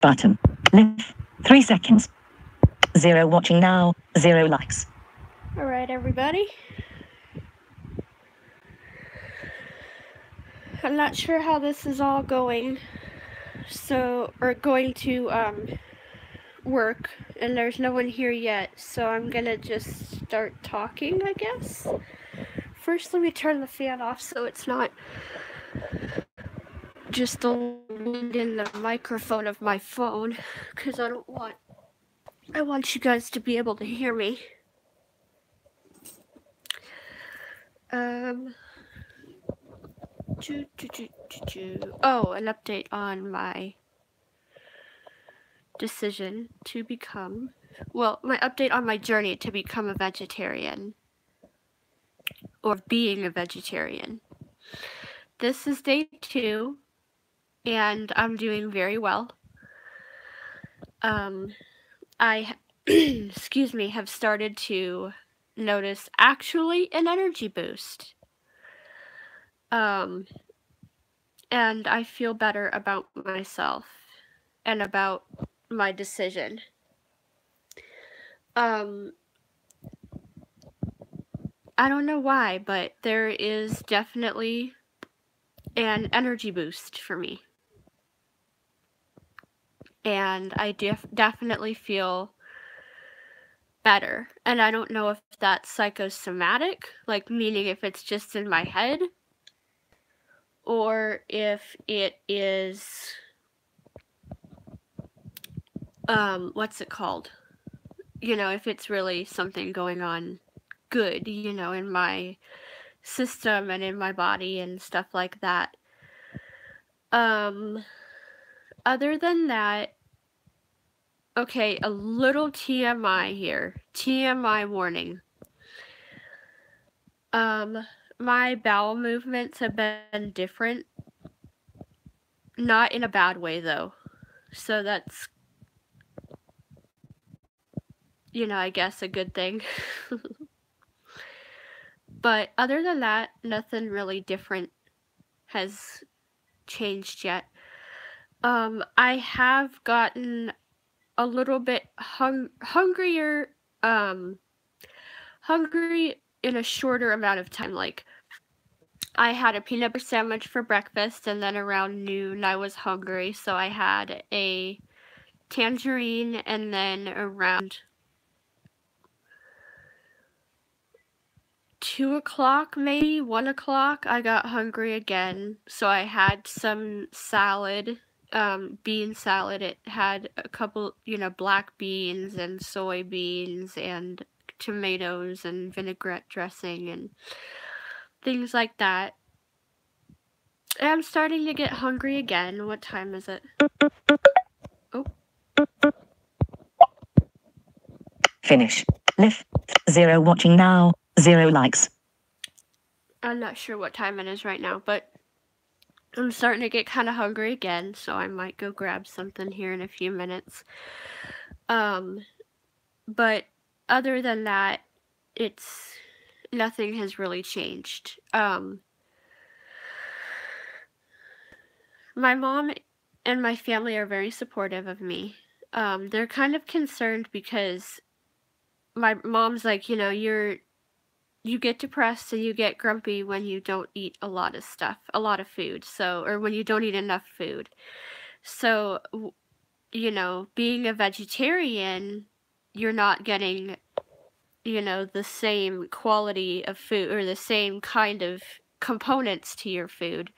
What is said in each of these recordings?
Button. Left. 3 seconds. 0 watching now. 0 likes. Alright, everybody. I'm not sure how this is all going. Going to work, and there's no one here yet, so I'm gonna just start talking, I guess. First, let me turn the fan off so it's not just the wind in the microphone of my phone, because I want you guys to be able to hear me. Oh, an update on my decision to become, my update on my journey to become a vegetarian, or being a vegetarian. This is day 2, and I'm doing very well. I, excuse me, have started to notice actually an energy boost. And I feel better about myself and about my decision. I don't know why, but there is definitely an energy boost for me. And I definitely feel better. And I don't know if that's psychosomatic, like meaning if it's just in my head, or if it is, what's it called? You know, if it's really something going on good, you know, in my system and in my body and stuff like that. Other than that, okay, a little TMI here. TMI warning. My bowel movements have been different. Not in a bad way, though. So that's, you know, I guess a good thing. But other than that, nothing really different has changed yet. I have gotten a little bit hungrier, hungry in a shorter amount of time. Like, I had a peanut butter sandwich for breakfast, and then around noon I was hungry, so I had a tangerine, and then around 2 o'clock, maybe 1 o'clock, I got hungry again, so I had some salad, bean salad. It had a couple, you know, black beans and soybeans and tomatoes and vinaigrette dressing and things like that. And I'm starting to get hungry again. What time is it? Oh. Finish. Left. 0 watching now. 0 likes. I'm not sure what time it is right now, but I'm starting to get kind of hungry again, so I might go grab something here in a few minutes. But other than that, nothing has really changed. My mom and my family are very supportive of me. They're kind of concerned because my mom's like, you know, you get depressed and you get grumpy when you don't eat a lot of food, or when you don't eat enough food. So, you know, being a vegetarian, you're not getting, you know, the same quality of food or the same kind of components to your food.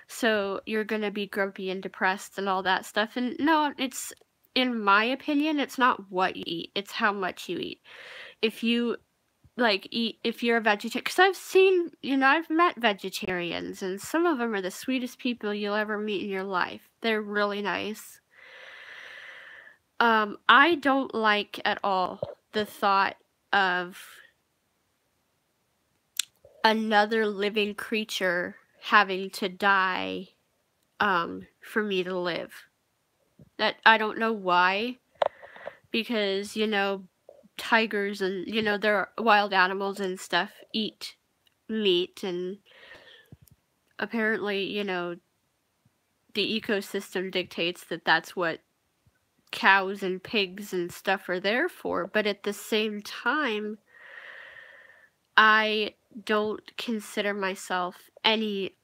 So you're going to be grumpy and depressed and all that stuff. And no, it's, in my opinion, it's not what you eat, it's how much you eat. If you if you're a vegetarian, because I've seen, you know, I've met vegetarians, and some of them are the sweetest people you'll ever meet in your life. They're really nice. I don't like at all the thought of another living creature having to die, for me to live. That, I don't know why, because, you know, tigers and, you know, there are wild animals and stuff eat meat, and apparently, you know, the ecosystem dictates that that's what cows and pigs and stuff are there for. But at the same time, I don't consider myself any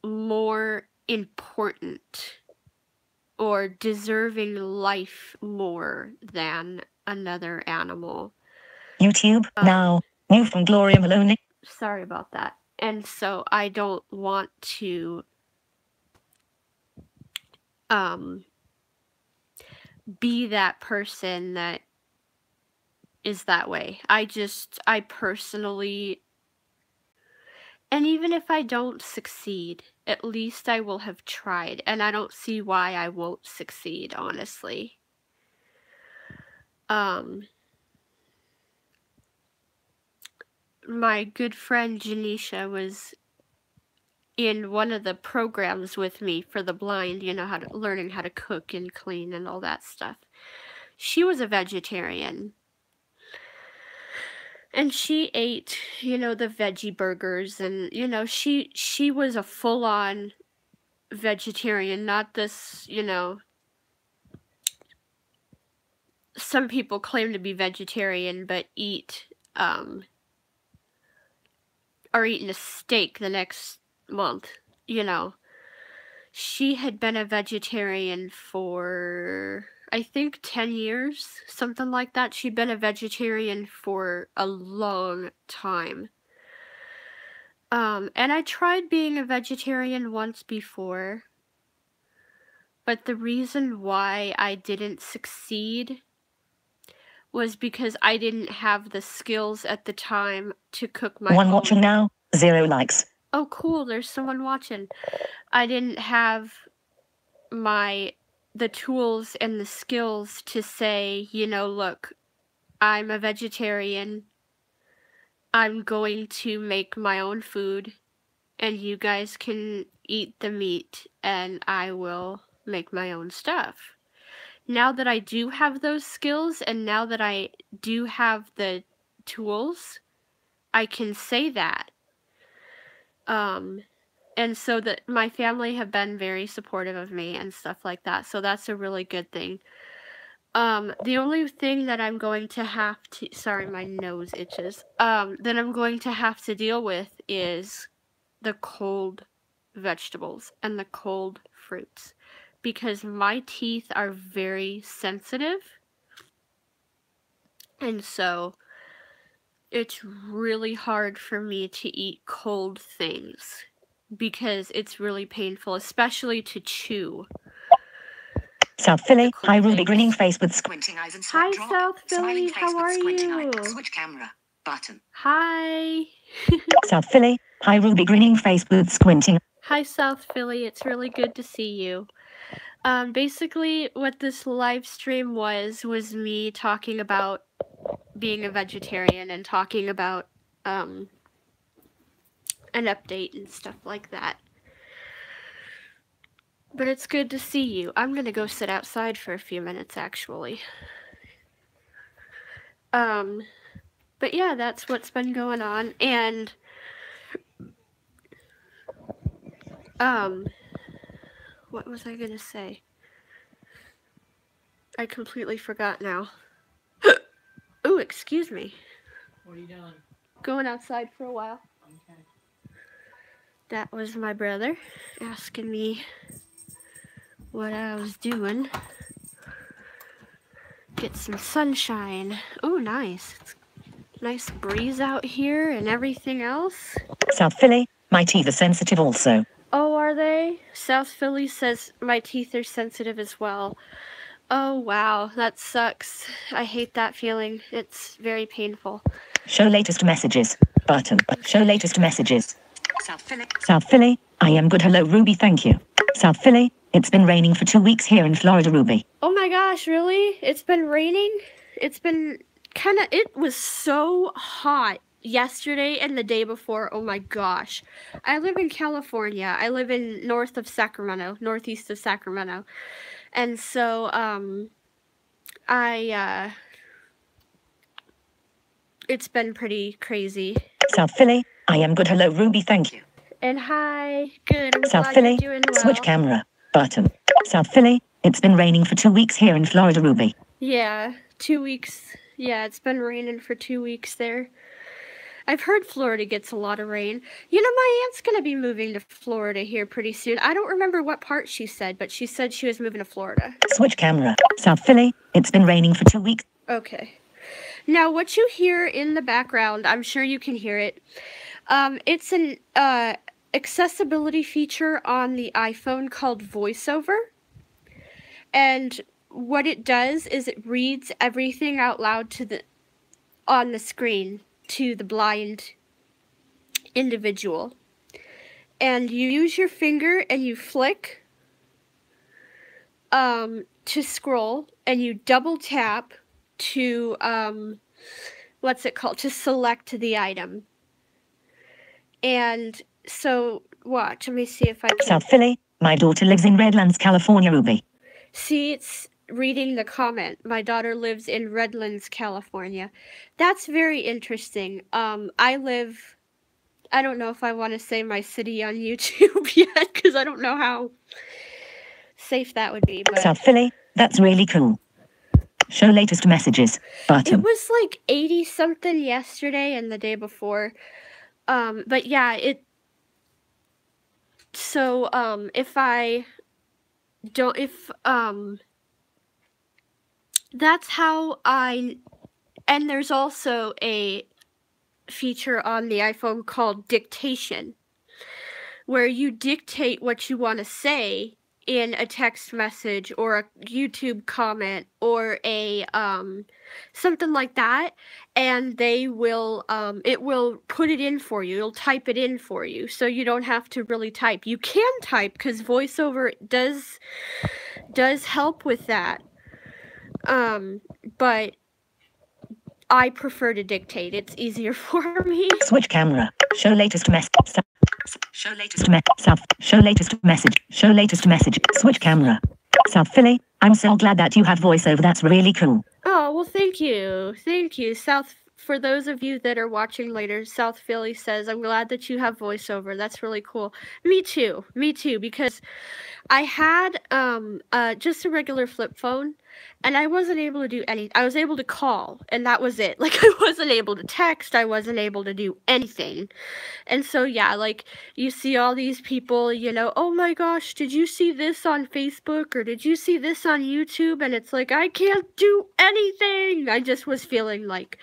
more important or deserving life more than another animal. YouTube now. New from Gloria Maloney. Sorry about that. And so I don't want to be that person that is that way. I personally, and even if I don't succeed, at least I will have tried, and I don't see why I won't succeed, honestly. My good friend Janisha was in one of the programs with me for the blind, you know, learning how to cook and clean and all that stuff. She was a vegetarian. And she ate, you know, the veggie burgers, and, you know, she was a full-on vegetarian, not this, you know, some people claim to be vegetarian but are eating a steak the next month, you know. She had been a vegetarian for, I think, 10 years, something like that. She'd been a vegetarian for a long time. And I tried being a vegetarian once before, but the reason why I didn't succeed was because I didn't have the skills at the time to cook my One watching now, 0 likes. Oh, cool, there's someone watching. I didn't have the tools and the skills to say, you know, look, I'm a vegetarian. I'm going to make my own food, and you guys can eat the meat, and I will make my own stuff. Now that I do have those skills, and now that I do have the tools, I can say that. And so that my family have been very supportive of me and stuff like that. So that's a really good thing. The only thing that I'm going to have to, sorry, my nose itches, that I'm going to have to deal with is the cold vegetables and the cold fruits, because my teeth are very sensitive. And so it's really hard for me to eat cold things because it's really painful, especially to chew. South Philly, hi Ruby, grinning face with squinting eyes and hi South Philly, how are you? Switch camera button. Hi. South Philly, hi Ruby, grinning face with squinting. Hi South Philly, it's really good to see you. Basically what this live stream was me talking about being a vegetarian and talking about an update and stuff like that. But it's good to see you. I'm gonna go sit outside for a few minutes, actually. But yeah, that's what's been going on, and what was I gonna say? I completely forgot now. Ooh, excuse me. What are you doing? Going outside for a while. Okay. That was my brother asking me what I was doing. Get some sunshine. Oh, nice. It's nice breeze out here and everything else. South Philly, my teeth are sensitive also. Oh, are they? South Philly says my teeth are sensitive as well. Oh, wow. That sucks. I hate that feeling. It's very painful. Show latest messages button. Show latest messages. South Philly, I am good. Hello, Ruby. Thank you. South Philly, it's been raining for 2 weeks here in Florida, Ruby. Oh my gosh, really? It's been raining? It's been it was so hot yesterday and the day before. Oh my gosh. I live in California. I live in northeast of Sacramento. And so, it's been pretty crazy. South Philly, I am good. Hello, Ruby. Thank you. And hi. Good. I'm South glad Philly, you're doing well. switch camera button. South Philly, it's been raining for 2 weeks here in Florida, Ruby. Yeah, 2 weeks. Yeah, it's been raining for 2 weeks there. I've heard Florida gets a lot of rain. You know, my aunt's going to be moving to Florida here pretty soon. I don't remember what part she said, but she said she was moving to Florida. Switch camera. South Philly, it's been raining for 2 weeks. Okay. Now, what you hear in the background, I'm sure you can hear it. It's an accessibility feature on the iPhone called VoiceOver. And what it does is it reads everything out loud on the screen to the blind individual. And you use your finger and you flick to scroll, and you double tap to to select the item. And so watch, let me see if I can. South Philly, my daughter lives in Redlands, California, Ruby. See, it's reading the comment. My daughter lives in Redlands, California. That's very interesting. I don't know if I want to say my city on YouTube yet, because I don't know how safe that would be. But South Philly, that's really cool. Show latest messages button. It was like 80 something yesterday and the day before. But yeah, that's how and there's also a feature on the iPhone called dictation, where you dictate what you want to say in a text message or a YouTube comment or a something like that, and they will it will put it in for you. It'll type it in for you, so you don't have to really type. You can type because VoiceOver does help with that, but I prefer to dictate. It's easier for me. Switch camera. Show latest message. Show latest South. Show latest message. Show latest message. Switch camera. South Philly, I'm so glad that you have VoiceOver. That's really cool. Oh, well, thank you. Thank you. For those of you that are watching later, South Philly says, I'm glad that you have VoiceOver. That's really cool. Me too, because I had just a regular flip phone, and I wasn't able to do anything. I was able to call, and that was it. Like, I wasn't able to text. I wasn't able to do anything. And so, yeah, like, you see all these people, you know, oh my gosh, did you see this on Facebook, or did you see this on YouTube? And it's like, I can't do anything. I just was feeling, like,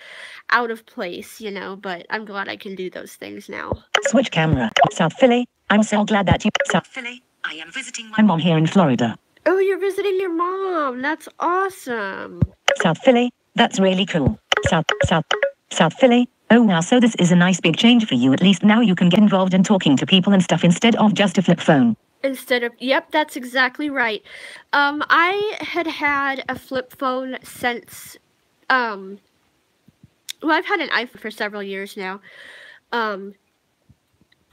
out of place, you know, but I'm glad I can do those things now. Switch camera. South Philly, I'm so glad that you... South Philly, I am visiting my mom here in Florida. Oh, you're visiting your mom. That's awesome. South Philly, that's really cool. South Philly, oh wow, so this is a nice big change for you. At least now you can get involved in talking to people and stuff instead of just a flip phone. Yep, that's exactly right. I had a flip phone since, well, I've had an iPhone for several years now.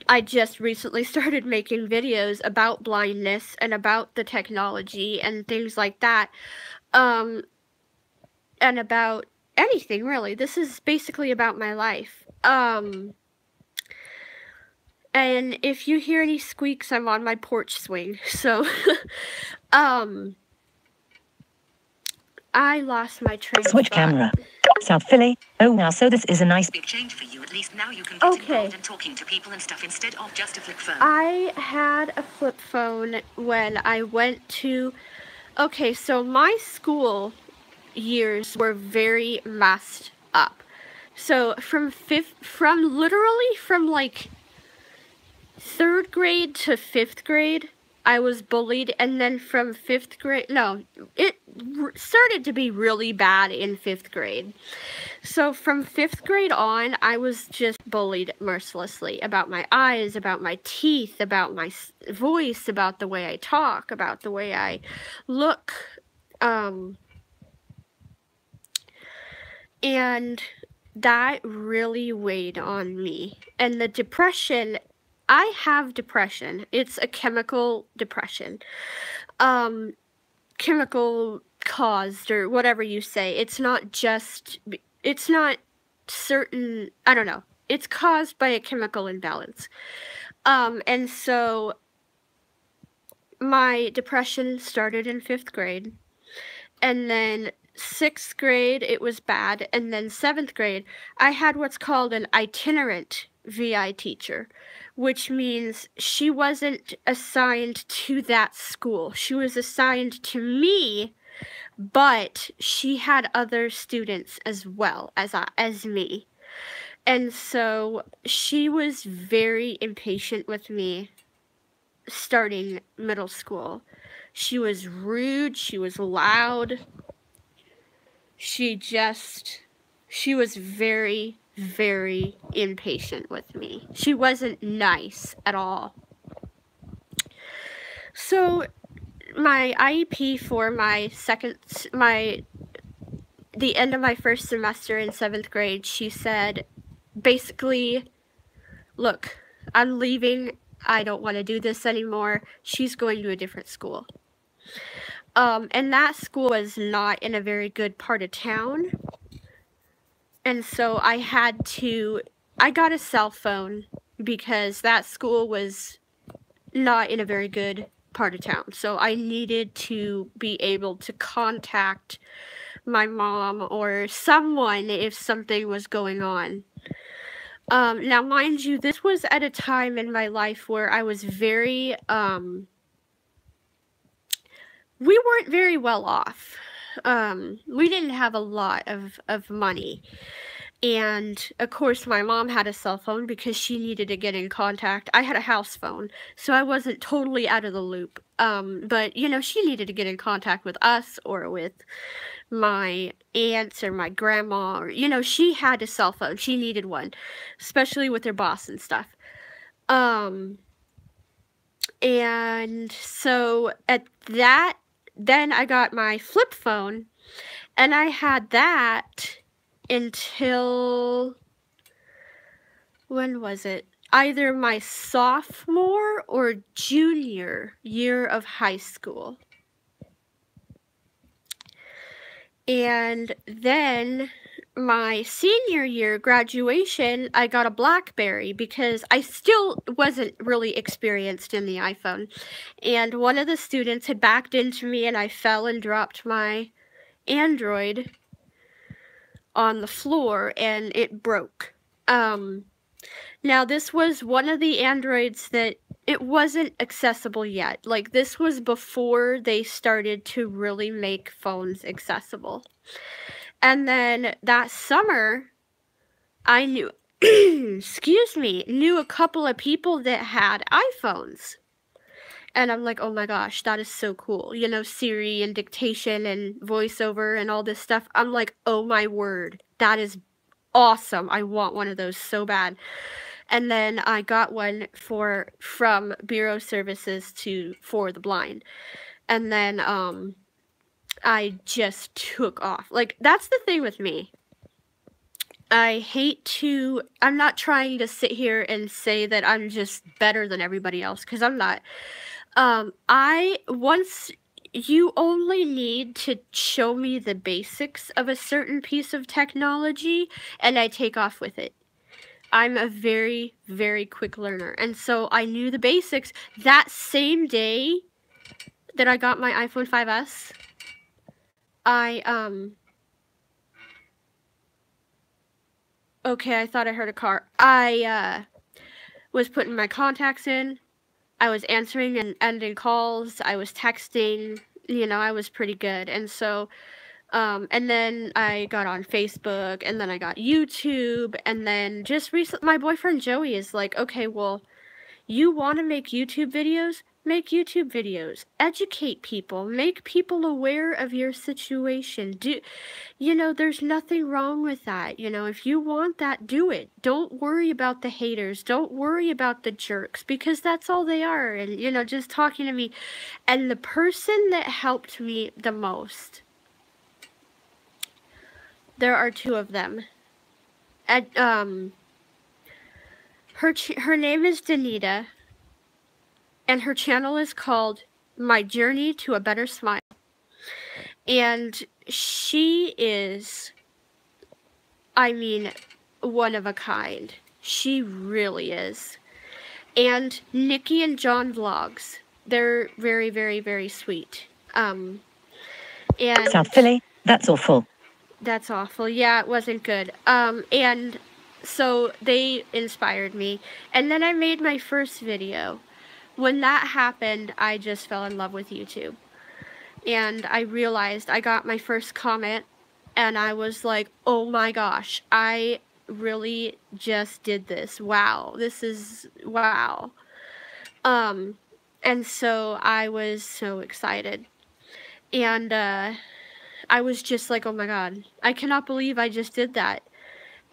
I just recently started making videos about blindness and about the technology and things like that. And about anything, really. This is basically about my life. And if you hear any squeaks, I'm on my porch swing. So, I lost my train of Switch thought. camera. South Philly, oh wow, so this is a nice big change for you. At least now you can get involved in talking to people and stuff instead of just a flip phone. I had a flip phone when I went to... Okay, so my school years were very messed up. So from like 3rd grade to 5th grade, I was bullied, and then from 5th grade, no, it started to be really bad in 5th grade. So from 5th grade on, I was just bullied mercilessly about my eyes, about my teeth, about my voice, about the way I talk, about the way I look. And that really weighed on me. And the depression... I have depression. It's a chemical depression. Chemical caused, or whatever you say. It's not certain, I don't know. It's caused by a chemical imbalance. And so my depression started in 5th grade, and then 6th grade it was bad, and then 7th grade I had what's called an itinerant VI teacher, which means she wasn't assigned to that school. She was assigned to me, but she had other students as well as me. And so she was very impatient with me starting middle school. She was rude, she was loud. She was very, very impatient with me. She wasn't nice at all. So my IEP for the end of my first semester in 7th grade, she said, basically, look, I'm leaving. I don't want to do this anymore. She's going to a different school. And that school was not in a very good part of town. And so I got a cell phone because that school was not in a very good part of town. So I needed to be able to contact my mom or someone if something was going on. Now, mind you, this was at a time in my life where I was very, we weren't very well off. We didn't have a lot of money. And, of course, my mom had a cell phone because she needed to get in contact. I had a house phone, so I wasn't totally out of the loop. But, you know, she needed to get in contact with us or with my aunts or my grandma, or, you know, she had a cell phone. She needed one, especially with her boss and stuff. And so then I got my flip phone, and I had that until, when was it? Either my sophomore or junior year of high school. And then my senior year graduation, I got a BlackBerry because I still wasn't really experienced in the iPhone. And one of the students had backed into me, and I fell and dropped my Android on the floor, and it broke. Now, this was one of the Androids that it wasn't accessible yet. Like, this was before they started to really make phones accessible. And then that summer, I knew, knew a couple of people that had iPhones. And I'm like, oh my gosh, that is so cool. You know, Siri and dictation and voiceover and all this stuff. I'm like, oh my word, that is awesome. I want one of those so bad. And then I got one from Bureau Services for the Blind. And then I just took off. Like, that's the thing with me. I'm not trying to sit here and say that I'm just better than everybody else, because I'm not. You only need to show me the basics of a certain piece of technology, and I take off with it. I'm a very, very quick learner. And so I knew the basics. That same day that I got my iPhone 5S, okay, I thought I heard a car. I was putting my contacts in. I was answering and ending calls. I was texting. You know, I was pretty good. And so, and then I got on Facebook, and then I got YouTube, and then just recently, my boyfriend Joey is like, okay, well, you want to make YouTube videos? Make YouTube videos. Educate people. Make people aware of your situation. You know, there's nothing wrong with that. You know, if you want that, do it. Don't worry about the haters. Don't worry about the jerks, because that's all they are. And, you know, just talking to me. And the person that helped me the most, there are two of them. Her name is Danita, and her channel is called My Journey to a Better Smile. And she is, I mean, one of a kind. She really is. And Nikki and John Vlogs. they're very, very, very sweet. And South Philly, that's awful. That's awful. Yeah, it wasn't good. And so they inspired me. And then I made my first video. When that happened, I just fell in love with YouTube. And I realized I got my first comment and I was like, oh my gosh, I really just did this. Wow. This is wow. And so I was so excited. And I was just like, oh my God, I cannot believe I just did that.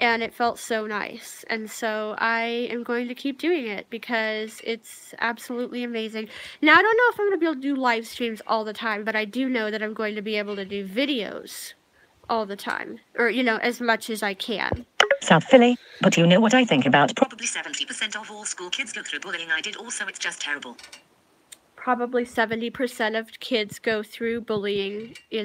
And it felt so nice. And so I am going to keep doing it because it's absolutely amazing. Now, I don't know if I'm going to be able to do live streams all the time, but I do know that I'm going to be able to do videos all the time. Or, you know, as much as I can. South Philly, but you know what I think about Probably 70% of all school kids go through bullying. I did also, it's just terrible. Probably 70% of kids go through bullying in